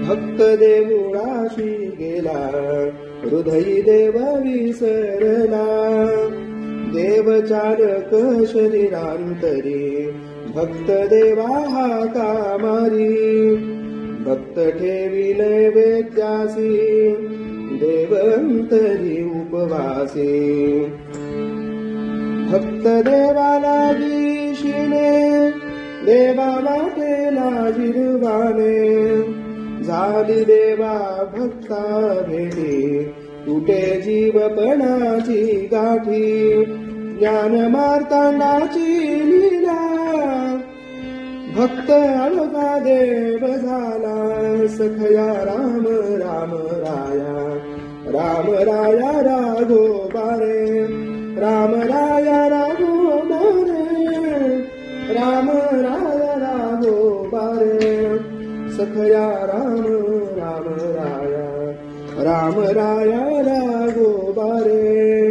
भक्त देऊळाशी गेला, हृदयी देव विसरला. देव चालक शरीरांतरी, भक्त देवा हाका मारी. भक्त ठेविले वेद्यासी, देवंतरी उपवासी. भक्त देवाला दिशिने, देवा वाटेला जिरवाने. झाली देवा भक्ता भेटी, तुटे जीवपणाची गाठी. ज्ञान मार्तांडाची लीला, भक्त अळका देव झाला. सखया राम राम राया, राम राया राघोबारे. राम राया राघोबारे, राम राया राघोबारे. सखया राम राम राया, राम राया राघोबारे.